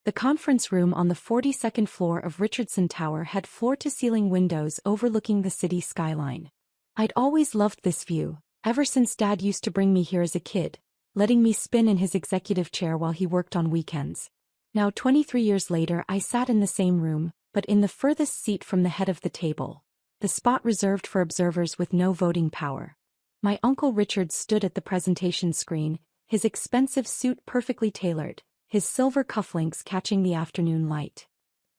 The conference room on the 42nd floor of Richardson Tower had floor-to-ceiling windows overlooking the city skyline. I'd always loved this view, ever since Dad used to bring me here as a kid, letting me spin in his executive chair while he worked on weekends. Now 23 years later I sat in the same room, but in the furthest seat from the head of the table, the spot reserved for observers with no voting power. My Uncle Richard stood at the presentation screen, his expensive suit perfectly tailored, his silver cufflinks catching the afternoon light.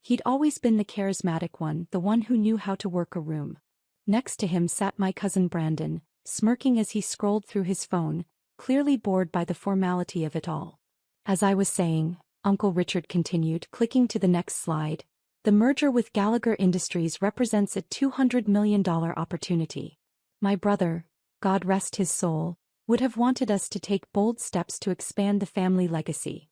He'd always been the charismatic one, the one who knew how to work a room. Next to him sat my cousin Brandon, smirking as he scrolled through his phone, clearly bored by the formality of it all. As I was saying, Uncle Richard continued, clicking to the next slide, the merger with Gallagher Industries represents a $200 million opportunity. My brother, God rest his soul, would have wanted us to take bold steps to expand the family legacy.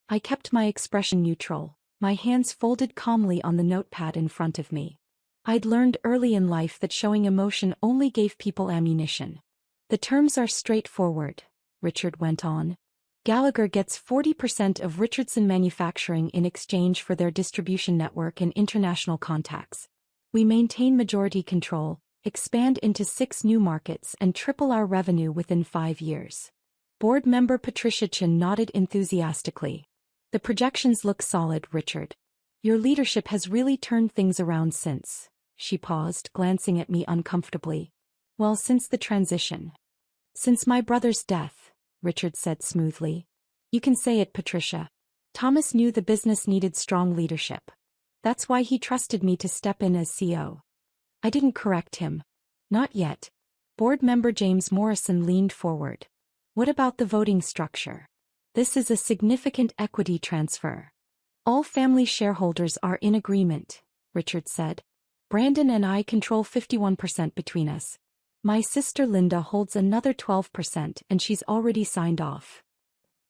I kept my expression neutral, my hands folded calmly on the notepad in front of me. I'd learned early in life that showing emotion only gave people ammunition. The terms are straightforward, Richard went on. Gallagher gets 40% of Richardson Manufacturing in exchange for their distribution network and international contacts. We maintain majority control, expand into 6 new markets and triple our revenue within 5 years. Board member Patricia Chin nodded enthusiastically. The projections look solid, Richard. Your leadership has really turned things around since. She paused, glancing at me uncomfortably. Well, since the transition. Since my brother's death, Richard said smoothly. You can say it, Patricia. Thomas knew the business needed strong leadership. That's why he trusted me to step in as CEO. I didn't correct him. Not yet. Board member James Morrison leaned forward. What about the voting structure? This is a significant equity transfer. All family shareholders are in agreement, Richard said. Brandon and I control 51% between us. My sister Linda holds another 12% and she's already signed off.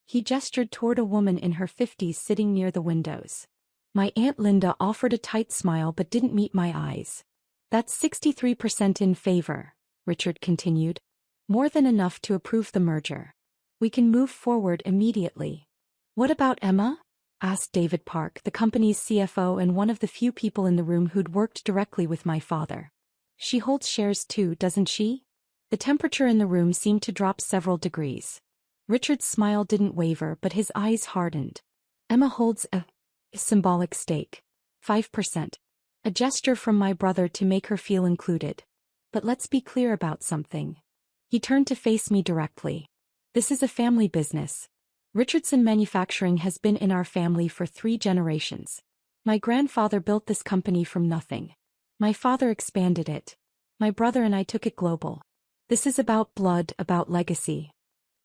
He gestured toward a woman in her 50s sitting near the windows. My Aunt Linda offered a tight smile but didn't meet my eyes. That's 63% in favor, Richard continued. More than enough to approve the merger. We can move forward immediately. What about Emma? Asked David Park, the company's CFO and one of the few people in the room who'd worked directly with my father. She holds shares too, doesn't she? The temperature in the room seemed to drop several degrees. Richard's smile didn't waver but his eyes hardened. Emma holds a symbolic stake. 5%. A gesture from my brother to make her feel included. But let's be clear about something. He turned to face me directly. This is a family business. Richardson Manufacturing has been in our family for 3 generations. My grandfather built this company from nothing. My father expanded it. My brother and I took it global. This is about blood, about legacy.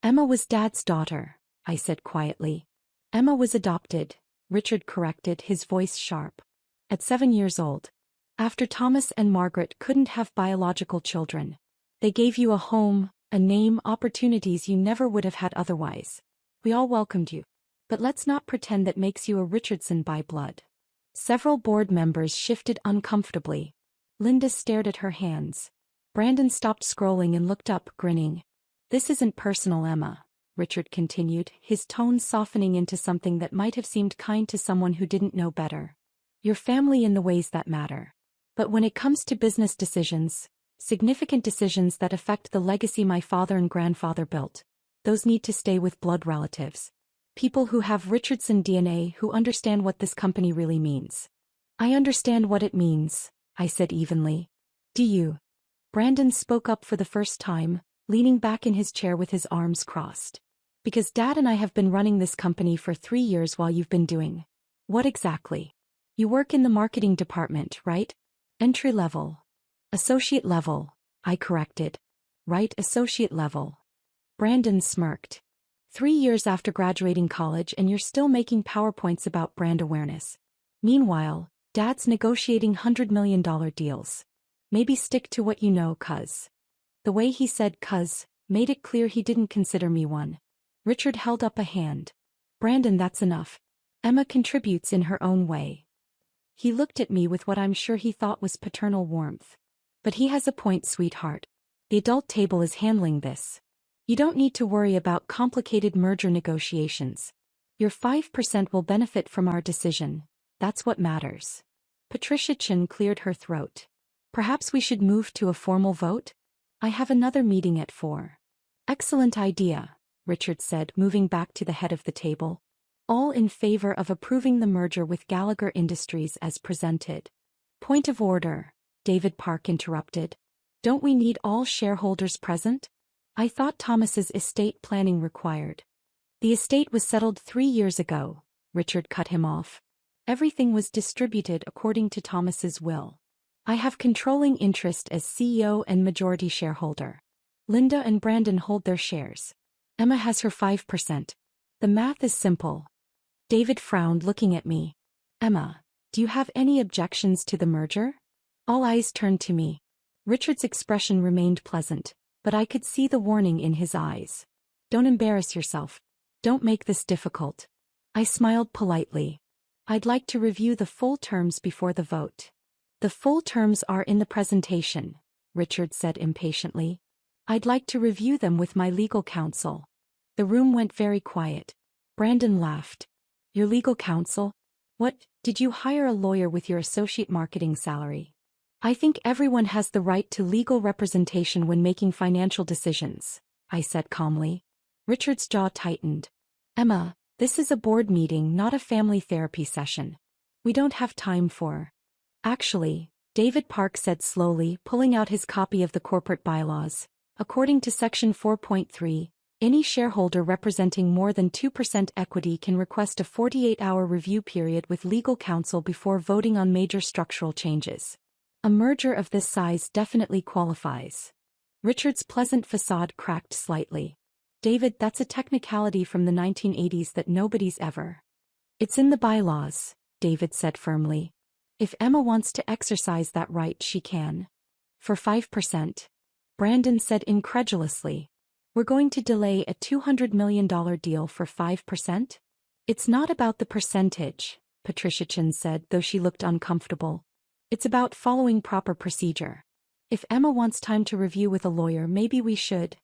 Emma was Dad's daughter, I said quietly. Emma was adopted, Richard corrected, his voice sharp. At 7 years old. After Thomas and Margaret couldn't have biological children. They gave you a home, a name, opportunities you never would have had otherwise. We all welcomed you. But let's not pretend that makes you a Richardson by blood. Several board members shifted uncomfortably. Linda stared at her hands. Brandon stopped scrolling and looked up, grinning. This isn't personal, Emma, Richard continued, his tone softening into something that might have seemed kind to someone who didn't know better. Your family in the ways that matter. But when it comes to business decisions, significant decisions that affect the legacy my father and grandfather built, those need to stay with blood relatives. People who have Richardson DNA, who understand what this company really means. I understand what it means, I said evenly. Do you? Brandon spoke up for the first time, leaning back in his chair with his arms crossed. Because Dad and I have been running this company for 3 years while you've been doing. What exactly? You work in the marketing department, right? Entry level. Associate level, I corrected. Right, associate level. Brandon smirked. 3 years after graduating college and you're still making PowerPoints about brand awareness. Meanwhile, Dad's negotiating $100 million deals. Maybe stick to what you know, cuz. The way he said cuz made it clear he didn't consider me one. Richard held up a hand. Brandon, that's enough. Emma contributes in her own way. He looked at me with what I'm sure he thought was paternal warmth. But he has a point, sweetheart. The adult table is handling this. You don't need to worry about complicated merger negotiations. Your 5% will benefit from our decision. That's what matters. Patricia Chen cleared her throat. Perhaps we should move to a formal vote? I have another meeting at 4. Excellent idea, Richard said, moving back to the head of the table. All in favor of approving the merger with Gallagher Industries as presented. Point of order, David Park interrupted. Don't we need all shareholders present? I thought Thomas's estate planning required. The estate was settled 3 years ago, Richard cut him off. Everything was distributed according to Thomas's will. I have controlling interest as CEO and majority shareholder. Linda and Brandon hold their shares. Emma has her 5%. The math is simple. David frowned, looking at me. Emma, do you have any objections to the merger? All eyes turned to me. Richard's expression remained pleasant, but I could see the warning in his eyes. Don't embarrass yourself. Don't make this difficult. I smiled politely. I'd like to review the full terms before the vote. The full terms are in the presentation, Richard said impatiently. I'd like to review them with my legal counsel. The room went very quiet. Brandon laughed. Your legal counsel? What, did you hire a lawyer with your associate marketing salary? I think everyone has the right to legal representation when making financial decisions, I said calmly. Richard's jaw tightened. Emma, this is a board meeting, not a family therapy session. We don't have time for. Actually, David Park said slowly, pulling out his copy of the corporate bylaws. According to Section 4.3, any shareholder representing more than 2% equity can request a 48-hour review period with legal counsel before voting on major structural changes. A merger of this size definitely qualifies. Richard's pleasant facade cracked slightly. David, that's a technicality from the 1980s that nobody's ever. It's in the bylaws, David said firmly. If Emma wants to exercise that right, she can. For 5%. Brandon said incredulously. We're going to delay a $200 million deal for 5%? It's not about the percentage, Patricia Chen said, though she looked uncomfortable. It's about following proper procedure. If Emma wants time to review with a lawyer, maybe we should.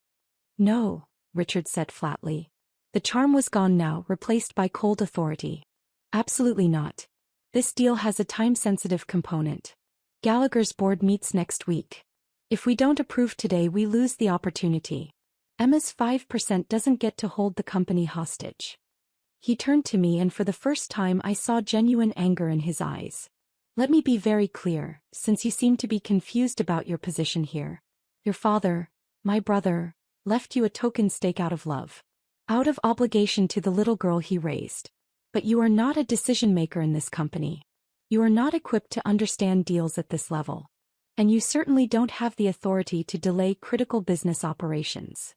No, Richard said flatly. The charm was gone now, replaced by cold authority. Absolutely not. This deal has a time-sensitive component. Gallagher's board meets next week. If we don't approve today, we lose the opportunity. Emma's 5% doesn't get to hold the company hostage. He turned to me, and for the first time I saw genuine anger in his eyes. Let me be very clear, since you seem to be confused about your position here. Your father, my brother, left you a token stake out of love. Out of obligation to the little girl he raised. But you are not a decision-maker in this company. You are not equipped to understand deals at this level. And you certainly don't have the authority to delay critical business operations.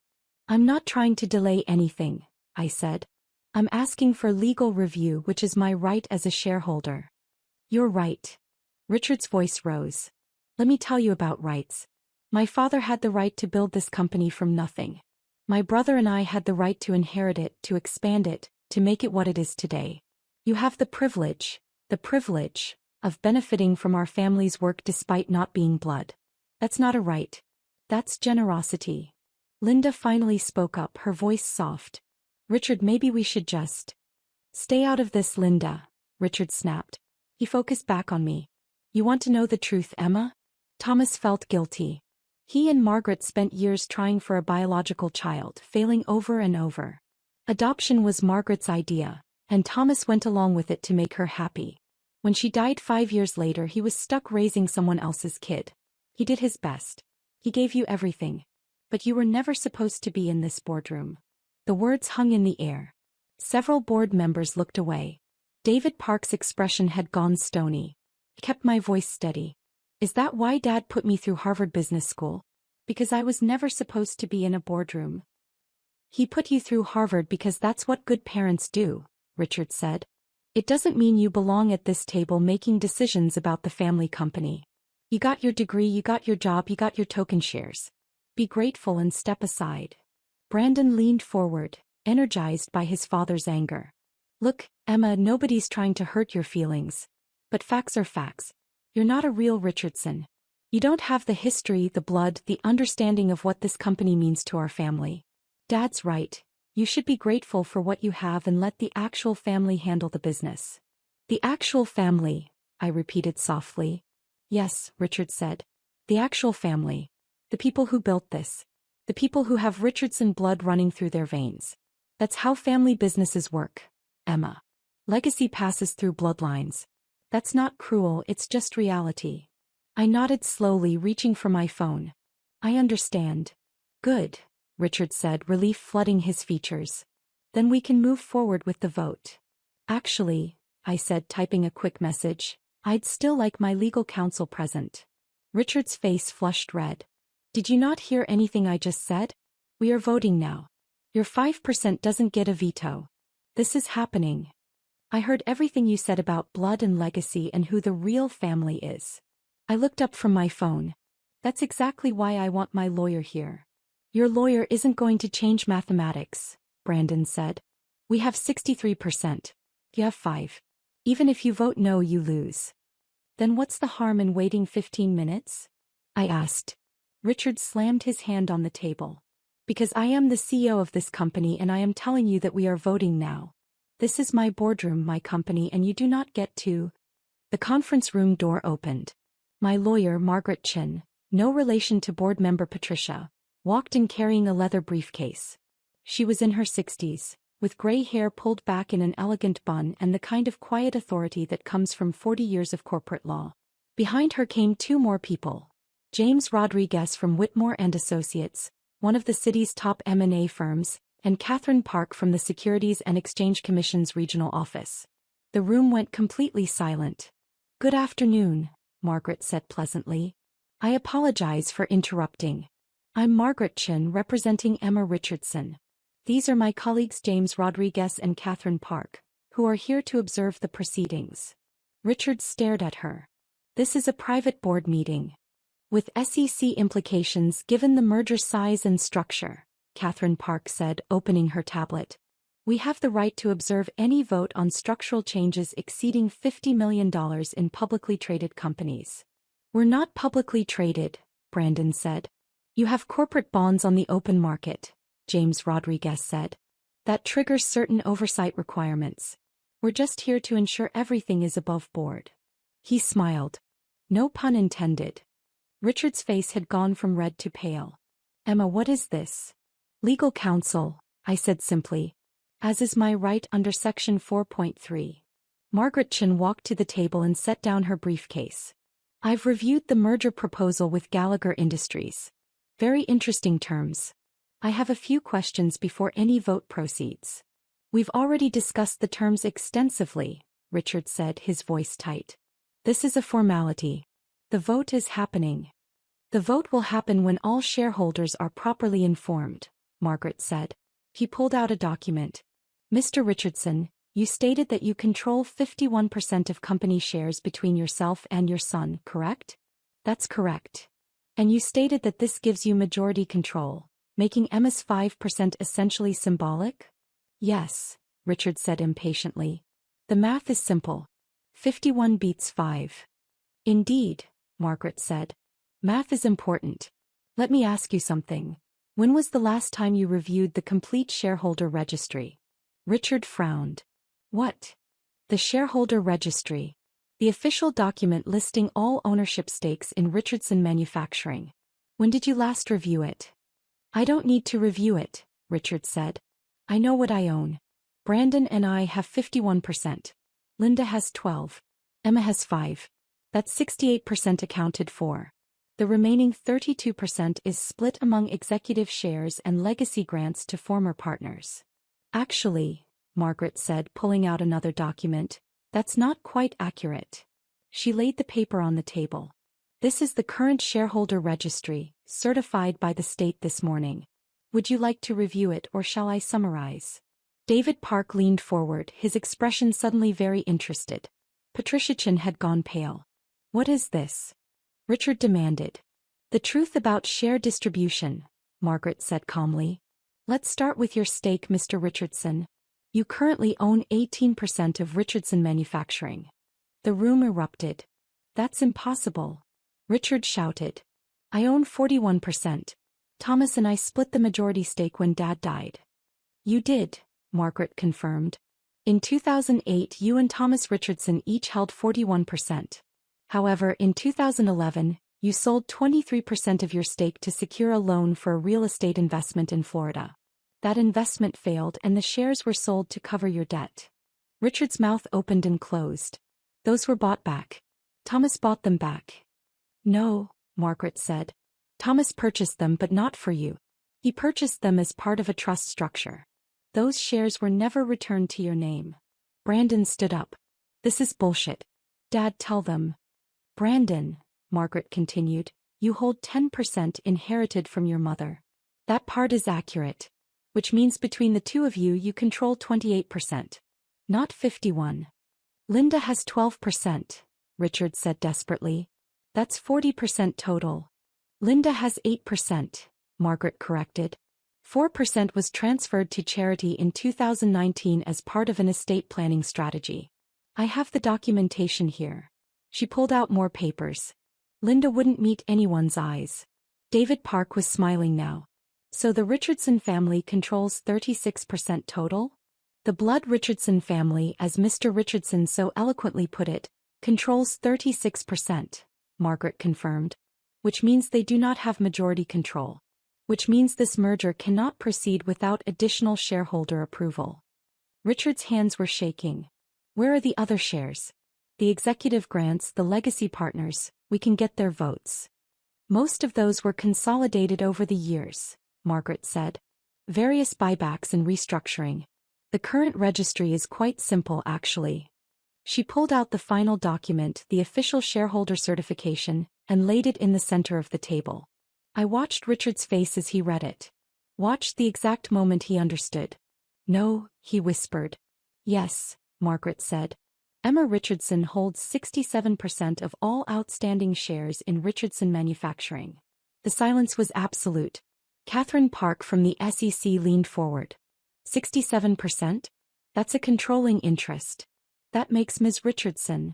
I'm not trying to delay anything, I said. I'm asking for legal review, which is my right as a shareholder. You're right. Richard's voice rose. Let me tell you about rights. My father had the right to build this company from nothing. My brother and I had the right to inherit it, to expand it, to make it what it is today. You have the privilege of benefiting from our family's work despite not being blood. That's not a right. That's generosity. Linda finally spoke up, her voice soft. Richard, maybe we should just. Stay out of this, Linda, Richard snapped. He focused back on me. You want to know the truth, Emma? Thomas felt guilty. He and Margaret spent years trying for a biological child, failing over and over. Adoption was Margaret's idea, and Thomas went along with it to make her happy. When she died 5 years later, he was stuck raising someone else's kid. He did his best. He gave you everything. But you were never supposed to be in this boardroom. The words hung in the air. Several board members looked away. David Park's expression had gone stony. He kept my voice steady. Is that why Dad put me through Harvard Business School? Because I was never supposed to be in a boardroom. He put you through Harvard because that's what good parents do, Richard said. It doesn't mean you belong at this table making decisions about the family company. You got your degree, you got your job, you got your token shares. Be grateful and step aside. Brandon leaned forward, energized by his father's anger. Look, Emma, nobody's trying to hurt your feelings. But facts are facts. You're not a real Richardson. You don't have the history, the blood, the understanding of what this company means to our family. Dad's right. You should be grateful for what you have and let the actual family handle the business. The actual family, I repeated softly. Yes, Richard said. The actual family. The people who built this. The people who have Richardson blood running through their veins. That's how family businesses work, Emma. Legacy passes through bloodlines. That's not cruel, it's just reality. I nodded slowly, reaching for my phone. I understand. Good, Richard said, relief flooding his features. Then we can move forward with the vote. Actually, I said, typing a quick message, I'd still like my legal counsel present. Richard's face flushed red. Did you not hear anything I just said? We are voting now. Your 5% doesn't get a veto. This is happening. I heard everything you said about blood and legacy and who the real family is. I looked up from my phone. That's exactly why I want my lawyer here. Your lawyer isn't going to change mathematics, Brandon said. We have 63%. You have 5. Even if you vote no, you lose. Then what's the harm in waiting 15 minutes? I asked. Richard slammed his hand on the table. Because I am the CEO of this company and I am telling you that we are voting now. This is my boardroom, my company, and you do not get to. The conference room door opened. My lawyer, Margaret Chin, no relation to board member Patricia, walked in carrying a leather briefcase. She was in her 60s, with gray hair pulled back in an elegant bun and the kind of quiet authority that comes from 40 years of corporate law. Behind her came 2 more people. James Rodriguez from Whitmore and Associates, one of the city's top M&A firms, and Catherine Park from the Securities and Exchange Commission's regional office. The room went completely silent. Good afternoon, Margaret said pleasantly. I apologize for interrupting. I'm Margaret Chin representing Emma Richardson. These are my colleagues James Rodriguez and Catherine Park, who are here to observe the proceedings. Richard stared at her. This is a private board meeting. With SEC implications given the merger size and structure, Catherine Park said, opening her tablet. We have the right to observe any vote on structural changes exceeding $50 million in publicly traded companies. We're not publicly traded, Brandon said. You have corporate bonds on the open market, James Rodriguez said. That triggers certain oversight requirements. We're just here to ensure everything is above board. He smiled. No pun intended. Richard's face had gone from red to pale. Emma, what is this? Legal counsel, I said simply. As is my right under Section 4.3. Margaret Chin walked to the table and set down her briefcase. I've reviewed the merger proposal with Gallagher Industries. Very interesting terms. I have a few questions before any vote proceeds. We've already discussed the terms extensively, Richard said, his voice tight. This is a formality. The vote is happening. The vote will happen when all shareholders are properly informed, Margaret said. He pulled out a document. Mr. Richardson, you stated that you control 51% of company shares between yourself and your son, correct? That's correct. And you stated that this gives you majority control, making Emma's 5% essentially symbolic? Yes, Richard said impatiently. The math is simple. 51 beats 5. Indeed, Margaret said. Math is important. Let me ask you something. When was the last time you reviewed the complete shareholder registry? Richard frowned. What? The shareholder registry. The official document listing all ownership stakes in Richardson Manufacturing. When did you last review it? I don't need to review it, Richard said. I know what I own. Brandon and I have 51%. Linda has 12. Emma has 5. That's 68% accounted for. The remaining 32% is split among executive shares and legacy grants to former partners. Actually, Margaret said, pulling out another document, that's not quite accurate. She laid the paper on the table. This is the current shareholder registry, certified by the state this morning. Would you like to review it or shall I summarize? David Park leaned forward, his expression suddenly very interested. Patricia Chin had gone pale. What is this? Richard demanded. The truth about share distribution, Margaret said calmly. Let's start with your stake, Mr. Richardson. You currently own 18% of Richardson Manufacturing. The room erupted. That's impossible. Richard shouted. I own 41%. Thomas and I split the majority stake when Dad died. You did, Margaret confirmed. In 2008 you and Thomas Richardson each held 41%. However, in 2011, you sold 23% of your stake to secure a loan for a real estate investment in Florida. That investment failed and the shares were sold to cover your debt. Richard's mouth opened and closed. Those were bought back. Thomas bought them back. No, Margaret said. Thomas purchased them but not for you. He purchased them as part of a trust structure. Those shares were never returned to your name. Brandon stood up. This is bullshit. Dad, tell them. Brandon, Margaret continued, you hold 10% inherited from your mother. That part is accurate. Which means between the two of you you control 28%. Not 51. Linda has 12%, Richard said desperately. That's 40% total. Linda has 8%, Margaret corrected. 4% was transferred to charity in 2019 as part of an estate planning strategy. I have the documentation here. She pulled out more papers. Linda wouldn't meet anyone's eyes. David Park was smiling now. So the Richardson family controls 36% total? The Blood Richardson family, as Mr. Richardson so eloquently put it, controls 36%, Margaret confirmed. Which means they do not have majority control. Which means this merger cannot proceed without additional shareholder approval. Richard's hands were shaking. Where are the other shares? The executive grants, the legacy partners, we can get their votes. Most of those were consolidated over the years, Margaret said. Various buybacks and restructuring. The current registry is quite simple actually. She pulled out the final document, the official shareholder certification, and laid it in the center of the table. I watched Richard's face as he read it. Watched the exact moment he understood. No, he whispered. Yes, Margaret said. Emma Richardson holds 67% of all outstanding shares in Richardson Manufacturing. The silence was absolute. Catherine Park from the SEC leaned forward. 67%? That's a controlling interest. That makes Ms. Richardson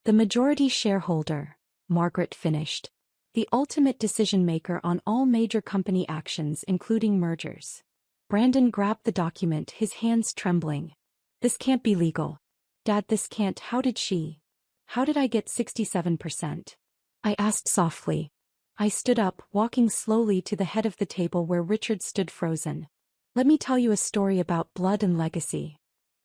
the majority shareholder, Margaret finished. The ultimate decision-maker on all major company actions including mergers. Brandon grabbed the document, his hands trembling. This can't be legal. Dad, this can't. How did I get 67%? I asked softly. I stood up, walking slowly to the head of the table where Richard stood frozen. Let me tell you a story about blood and legacy.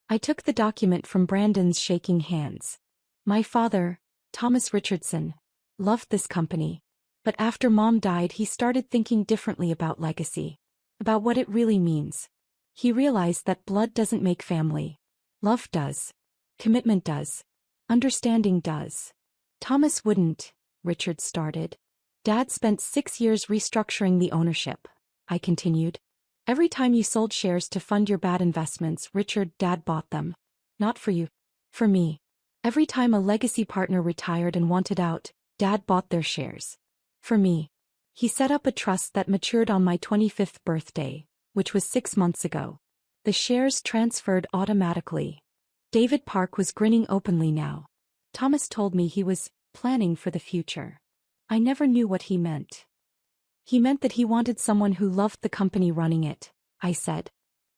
I took the document from Brandon's shaking hands. My father, Thomas Richardson, loved this company. But after Mom died he started thinking differently about legacy. About what it really means. He realized that blood doesn't make family. Love does. Commitment does. Understanding does. Thomas wouldn't, Richard started. Dad spent 6 years restructuring the ownership, I continued. Every time you sold shares to fund your bad investments, Richard, Dad bought them. Not for you. For me. Every time a legacy partner retired and wanted out, Dad bought their shares. For me. He set up a trust that matured on my 25th birthday, which was 6 months ago. The shares transferred automatically. David Park was grinning openly now. Thomas told me he was planning for the future. I never knew what he meant. He meant that he wanted someone who loved the company running it, I said.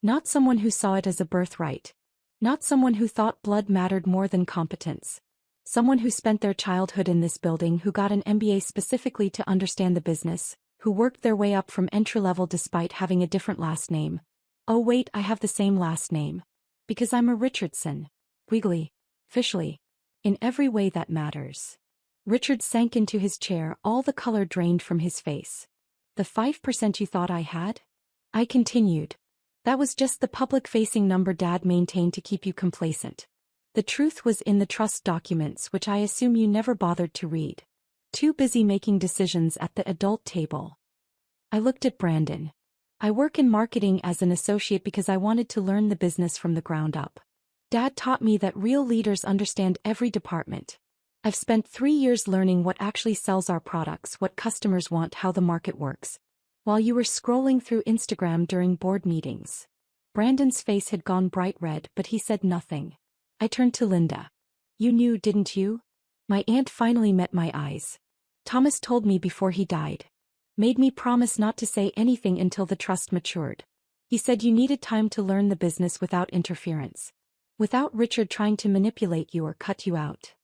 Not someone who saw it as a birthright. Not someone who thought blood mattered more than competence. Someone who spent their childhood in this building, who got an MBA specifically to understand the business, who worked their way up from entry-level despite having a different last name. Oh wait, I have the same last name. Because I'm a Richardson. Legally. Officially. In every way that matters. Richard sank into his chair, all the color drained from his face. The 5% you thought I had? I continued. That was just the public-facing number Dad maintained to keep you complacent. The truth was in the trust documents, which I assume you never bothered to read. Too busy making decisions at the adult table. I looked at Brandon. I work in marketing as an associate because I wanted to learn the business from the ground up. Dad taught me that real leaders understand every department. I've spent 3 years learning what actually sells our products, what customers want, how the market works. While you were scrolling through Instagram during board meetings. Brandon's face had gone bright red, but he said nothing. I turned to Linda. You knew, didn't you? My aunt finally met my eyes. Thomas told me before he died. Made me promise not to say anything until the trust matured. He said you needed time to learn the business without interference. Without Richard trying to manipulate you or cut you out.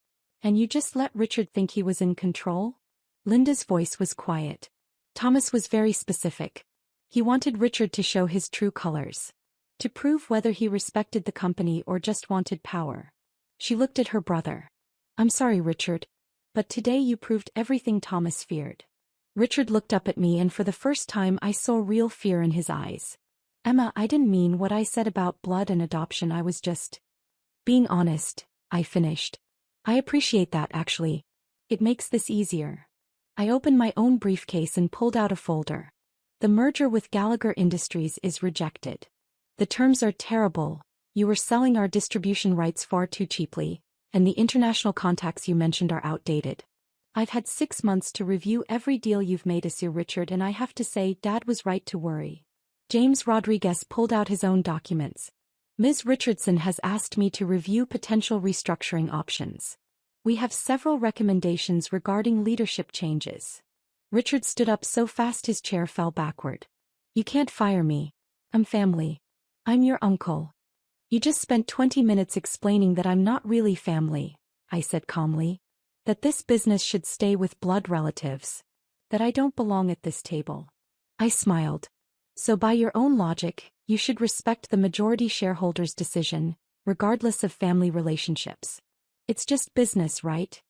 And you just let Richard think he was in control? Linda's voice was quiet. Thomas was very specific. He wanted Richard to show his true colors. To prove whether he respected the company or just wanted power. She looked at her brother. I'm sorry, Richard. But today you proved everything Thomas feared. Richard looked up at me and for the first time I saw real fear in his eyes. Emma, I didn't mean what I said about blood and adoption. I was just being honest, I finished. I appreciate that, actually. It makes this easier. I opened my own briefcase and pulled out a folder. The merger with Gallagher Industries is rejected. The terms are terrible. You were selling our distribution rights far too cheaply, and the international contacts you mentioned are outdated. I've had 6 months to review every deal you've made, Sir Richard, and I have to say, Dad was right to worry. James Rodriguez pulled out his own documents. Ms. Richardson has asked me to review potential restructuring options. We have several recommendations regarding leadership changes. Richard stood up so fast his chair fell backward. You can't fire me. I'm family. I'm your uncle. You just spent 20 minutes explaining that I'm not really family, I said calmly. That this business should stay with blood relatives. That I don't belong at this table. I smiled. So by your own logic, you should respect the majority shareholder's decision, regardless of family relationships. It's just business, right?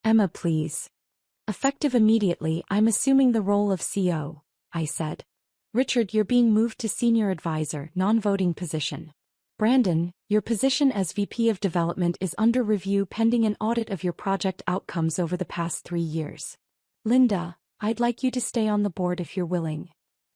Emma, please. Effective immediately, I'm assuming the role of CO, I said. Richard, you're being moved to senior advisor, non-voting position. Brandon, your position as VP of Development is under review pending an audit of your project outcomes over the past 3 years. Linda, I'd like you to stay on the board if you're willing.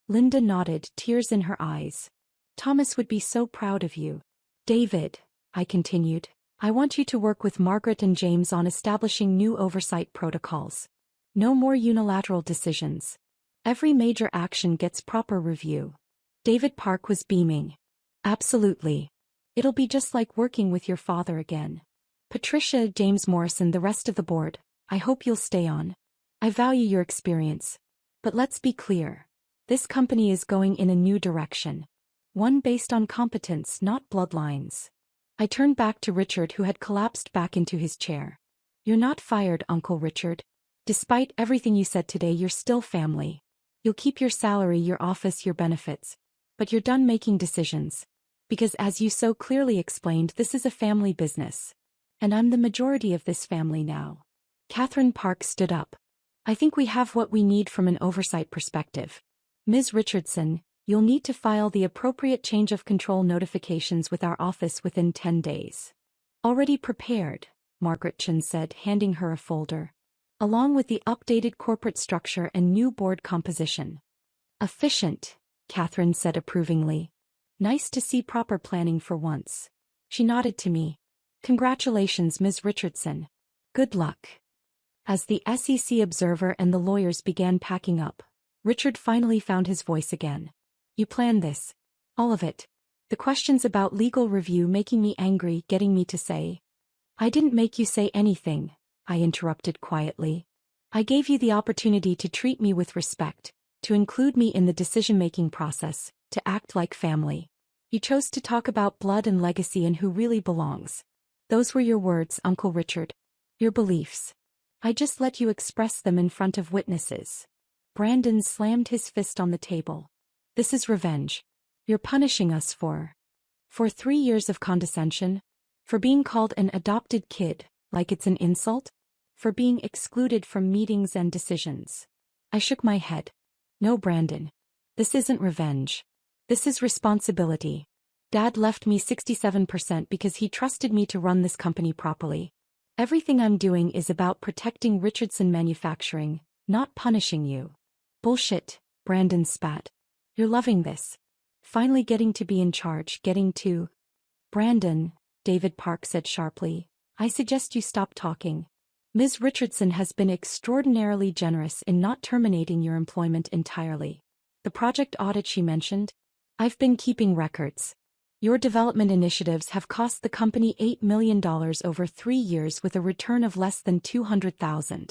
Linda nodded, tears in her eyes. Thomas would be so proud of you. David, I continued, I want you to work with Margaret and James on establishing new oversight protocols. No more unilateral decisions. Every major action gets proper review. David Park was beaming. Absolutely. It'll be just like working with your father again. Patricia, James Morrison, the rest of the board, I hope you'll stay on. I value your experience. But let's be clear. This company is going in a new direction. One based on competence, not bloodlines. I turned back to Richard, who had collapsed back into his chair. You're not fired, Uncle Richard. Despite everything you said today, you're still family. You'll keep your salary, your office, your benefits. But you're done making decisions. Because as you so clearly explained, this is a family business. And I'm the majority of this family now. Catherine Park stood up. I think we have what we need from an oversight perspective. Ms. Richardson, you'll need to file the appropriate change of control notifications with our office within 10 days. Already prepared, Margaret Chen said, handing her a folder. Along with the updated corporate structure and new board composition. Efficient, Catherine said approvingly. Nice to see proper planning for once. She nodded to me. Congratulations, Ms. Richardson. Good luck. As the SEC observer and the lawyers began packing up, Richard finally found his voice again. You planned this. All of it. The questions about legal review making me angry, getting me to say. I didn't make you say anything, I interrupted quietly. I gave you the opportunity to treat me with respect, to include me in the decision-making process, to act like family. You chose to talk about blood and legacy and who really belongs. Those were your words, Uncle Richard. Your beliefs. I just let you express them in front of witnesses. Brandon slammed his fist on the table. This is revenge. You're punishing us for 3 years of condescension? For being called an adopted kid, like it's an insult? For being excluded from meetings and decisions? I shook my head. No, Brandon. This isn't revenge. This is responsibility. Dad left me 67% because he trusted me to run this company properly. Everything I'm doing is about protecting Richardson Manufacturing, not punishing you. Bullshit, Brandon spat. You're loving this. Finally getting to be in charge, getting to... Brandon, David Park said sharply, I suggest you stop talking. Ms. Richardson has been extraordinarily generous in not terminating your employment entirely. The project audit she mentioned? I've been keeping records. Your development initiatives have cost the company $8 million over 3 years with a return of less than $200,000.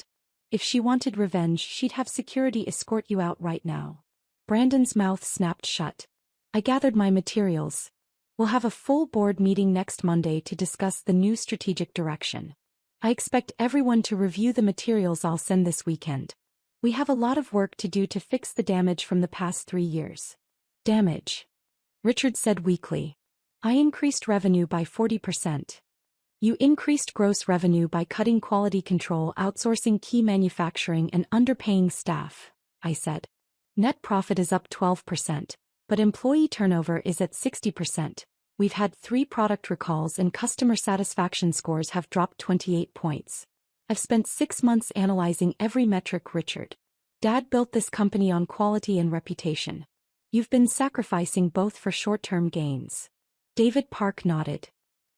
If she wanted revenge, she'd have security escort you out right now. Brandon's mouth snapped shut. I gathered my materials. We'll have a full board meeting next Monday to discuss the new strategic direction. I expect everyone to review the materials I'll send this weekend. We have a lot of work to do to fix the damage from the past 3 years. Damage? Richard said weakly. I increased revenue by 40%. You increased gross revenue by cutting quality control, outsourcing key manufacturing, and underpaying staff, I said. Net profit is up 12%, but employee turnover is at 60%. We've had 3 product recalls and customer satisfaction scores have dropped 28 points. I've spent 6 months analyzing every metric, Richard. Dad built this company on quality and reputation. You've been sacrificing both for short-term gains. David Park nodded.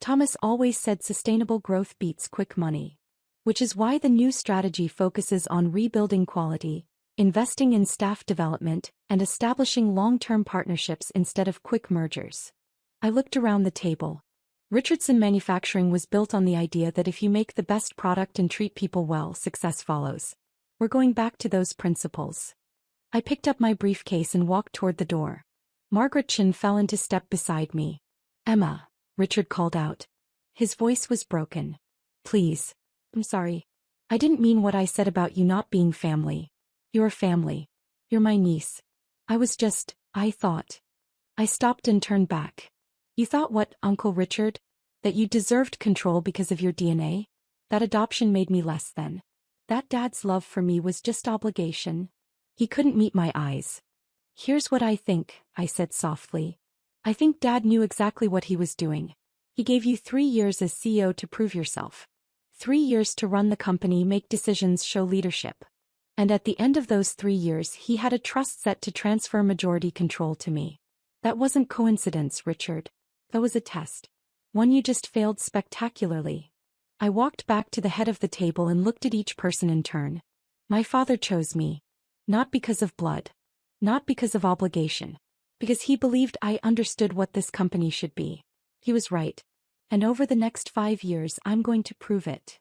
Thomas always said sustainable growth beats quick money. Which is why the new strategy focuses on rebuilding quality, investing in staff development, and establishing long-term partnerships instead of quick mergers. I looked around the table. Richardson Manufacturing was built on the idea that if you make the best product and treat people well, success follows. We're going back to those principles. I picked up my briefcase and walked toward the door. Margaret Chin fell into step beside me. Emma, Richard called out. His voice was broken. Please. I'm sorry. I didn't mean what I said about you not being family. You're family. You're my niece. I thought. I stopped and turned back. You thought what, Uncle Richard? That you deserved control because of your DNA? That adoption made me less than. That Dad's love for me was just obligation. He couldn't meet my eyes. Here's what I think, I said softly. I think Dad knew exactly what he was doing. He gave you 3 years as CEO to prove yourself. 3 years to run the company, make decisions, show leadership. And at the end of those 3 years he had a trust set to transfer majority control to me. That wasn't coincidence, Richard. That was a test. One you just failed spectacularly. I walked back to the head of the table and looked at each person in turn. My father chose me. Not because of blood. Not because of obligation. Because he believed I understood what this company should be. He was right. And over the next 5 years I'm going to prove it.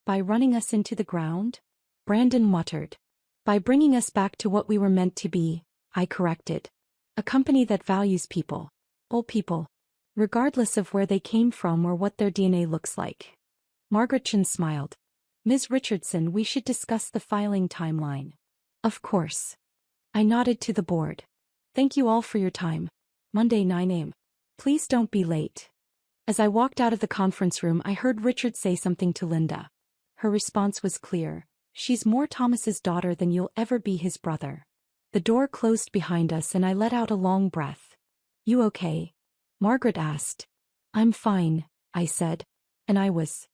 By running us into the ground? Brandon muttered. By bringing us back to what we were meant to be, I corrected. A company that values people. All people. Regardless of where they came from or what their DNA looks like. Margaret Chin smiled. Ms. Richardson, we should discuss the filing timeline. Of course. I nodded to the board. Thank you all for your time. Monday 9 a.m. Please don't be late. As I walked out of the conference room I heard Richard say something to Linda. Her response was clear. She's more Thomas's daughter than you'll ever be his brother. The door closed behind us and I let out a long breath. You okay? Margaret asked. I'm fine, I said. And I was.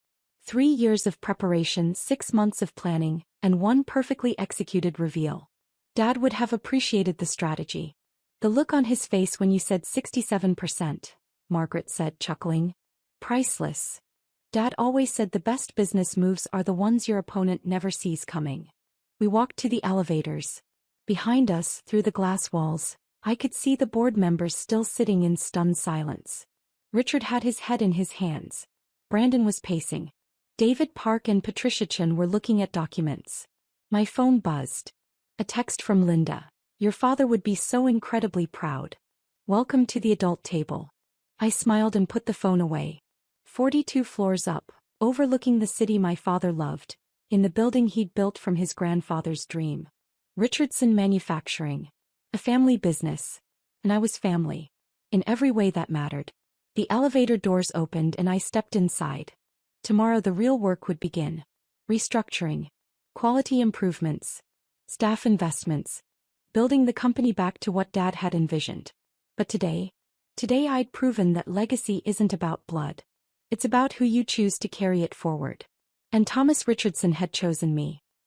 3 years of preparation, 6 months of planning, and 1 perfectly executed reveal. Dad would have appreciated the strategy. The look on his face when you said 67%, Margaret said, chuckling. Priceless. Dad always said the best business moves are the ones your opponent never sees coming. We walked to the elevators. Behind us, through the glass walls, I could see the board members still sitting in stunned silence. Richard had his head in his hands. Brandon was pacing. David Park and Patricia Chin were looking at documents. My phone buzzed. A text from Linda. Your father would be so incredibly proud. Welcome to the adult table. I smiled and put the phone away. 42 floors up, overlooking the city my father loved, in the building he'd built from his grandfather's dream. Richardson Manufacturing. A family business. And I was family. In every way that mattered. The elevator doors opened and I stepped inside. Tomorrow the real work would begin. Restructuring. Quality improvements. Staff investments. Building the company back to what Dad had envisioned. But today I'd proven that legacy isn't about blood. It's about who you choose to carry it forward. And Thomas Richardson had chosen me.